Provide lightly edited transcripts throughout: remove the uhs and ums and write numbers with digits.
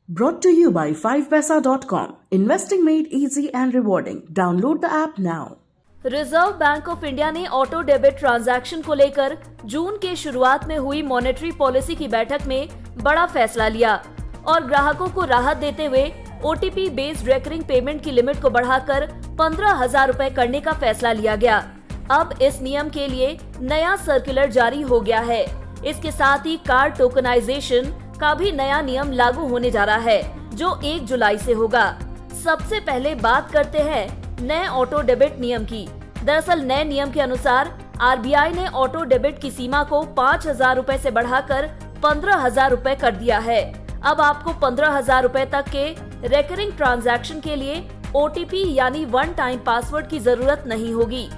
Brought to you by 5paisa.com. Investing made easy and rewarding. Download the app now. Reserve bank of India ने auto debit transaction को लेकर जून के शुरुआत में हुई मॉनेटरी पॉलिसी की बैठक में बड़ा फैसला लिया और ग्राहकों को राहत देते हुए ओटीपी बेस्ड रेकरिंग पेमेंट की लिमिट को बढ़ाकर 15,000 रुपए करने का फैसला लिया गया। अब इस नियम के लिए नया सर्कुलर जारी हो गया है। इसके साथ ही कार्ड टोकनाइजेशन का भी नया नियम लागू होने जा रहा है, जो 1 जुलाई से होगा। सबसे पहले बात करते हैं नए ऑटो डेबिट नियम की। दरअसल नए नियम के अनुसार आरबीआई ने ऑटो डेबिट की सीमा को 5,000 रुपए से बढ़ाकर 15,000 रुपए कर दिया है। अब आपको 15,000 रुपए तक के रेकरिंग ट्रांजैक्शन के लिए ओटीपी यानी वन टाइम पासवर्ड की जरूरत नहीं होगी।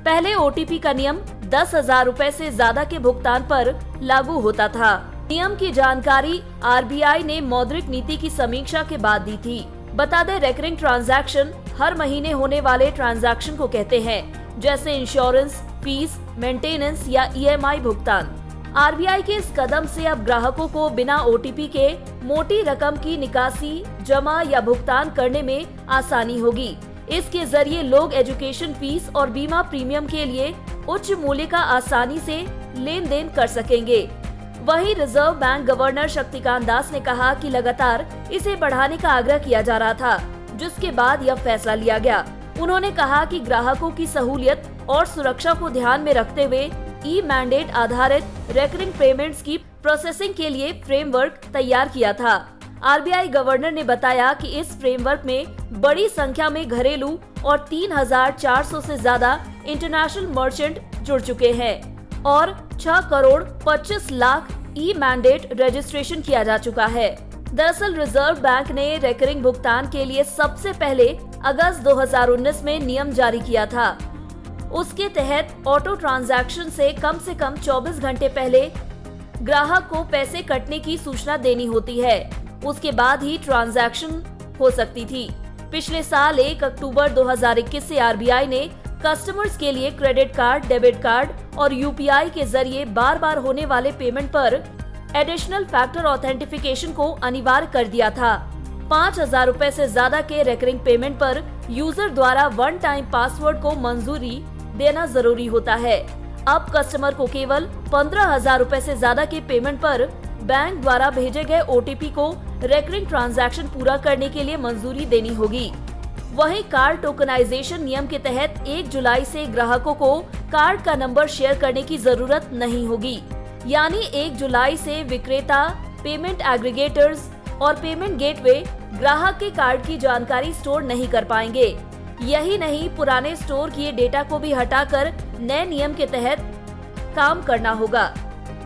पहले ओटीपी का नियम 10,000 रुपए से ज्यादा के भुगतान पर लागू होता था। नियम की जानकारी आरबीआई ने मौद्रिक नीति की समीक्षा के बाद दी थी। बता दें, रेकरिंग ट्रांजैक्शन हर महीने होने वाले ट्रांजैक्शन को कहते हैं, जैसे इंश्योरेंस, फीस, मेंटेनेंस या ईएमआई भुगतान। आरबीआई के इस कदम से अब ग्राहकों को बिना ओटीपी के मोटी रकम की निकासी, जमा या भुगतान करने में आसानी होगी। इसके जरिए लोग एजुकेशन फीस और बीमा प्रीमियम के लिए उच्च मूल्य का आसानी से लेन देन कर सकेंगे। वहीं reserve bank governor Shaktikanta Das ने कहा कि लगातार इसे बढ़ाने का आग्रह किया जा रहा था, जिसके बाद यह फैसला लिया गया। उन्होंने कहा कि ग्राहकों की सहूलियत और सुरक्षा को ध्यान में रखते हुए ई मैंडेट आधारित रेकरिंग पेमेंट्स की प्रोसेसिंग के लिए फ्रेमवर्क तैयार किया था। आरबीआई गवर्नर ने बताया कि इस फ्रेमवर्क में बड़ी संख्या में घरेलू और 3,400 से ज्यादा इंटरनेशनल मर्चेंट जुड़ चुके हैं और 6 crore 25 lakh e mandate registration किया जा चुका है। दरअसल रिजर्व बैंक ने रेकरिंग भुगतान के लिए सबसे पहले अगस्त 2019 में नियम जारी किया था। उसके तहत ऑटो ट्रांजैक्शन से कम 24 घंटे पहले ग्राहक को पैसे कटने की सूचना देनी होती है। उसके बाद ही ट्रांजैक्शन हो सकती थी। पिछले साल 1 अक्टूबर 2021 से आरबीआई ने कस्टमर्स के लिए क्रेडिट कार्ड, डेबिट कार्ड और यूपीआई के जरिए बार बार होने वाले पेमेंट पर एडिशनल फैक्टर ऑथेंटिफिकेशन को अनिवार्य कर दिया था। 5,000 रुपए से ज्यादा के रेकरिंग पेमेंट पर यूजर द्वारा वन टाइम पासवर्ड को मंजूरी देना जरूरी होता है। अब कस्टमर को केवल 15,000 रुपए से ज्यादा के पेमेंट पर बैंक द्वारा भेजे गए ओटीपी को रेकरिंग ट्रांजैक्शन पूरा करने के लिए मंजूरी देनी होगी। वहीं कार्ड टोकनाइजेशन नियम के तहत 1 जुलाई से ग्राहकों को कार्ड का नंबर शेयर करने की जरूरत नहीं होगी। यानी 1 जुलाई से विक्रेता, पेमेंट एग्रीगेटर्स और पेमेंट गेटवे ग्राहक के कार्ड की जानकारी स्टोर नहीं कर पाएंगे। यही नहीं, पुराने स्टोर किए डेटा को भी हटाकर नए नियम के तहत काम करना होगा।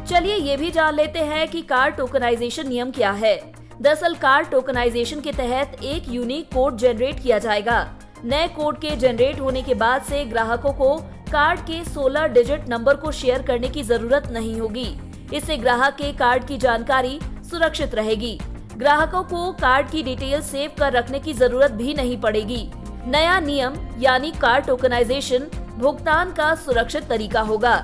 चलिए ये भी जान लेते हैं कि कार्ड टोकनाइजेशन नियम क्या है। दरअसल कार्ड टोकनाइजेशन के तहत एक यूनिक कोड जनरेट किया जाएगा। नए कोड के जनरेट होने के बाद से ग्राहकों को कार्ड के 16 डिजिट नंबर को शेयर करने की जरूरत नहीं होगी। इससे ग्राहक के कार्ड की जानकारी सुरक्षित रहेगी। ग्राहकों को कार्ड की डिटेल सेव कर रखने की जरूरत भी नहीं पड़ेगी। नया नियम यानी कार्ड टोकनाइजेशन भुगतान का सुरक्षित तरीका होगा।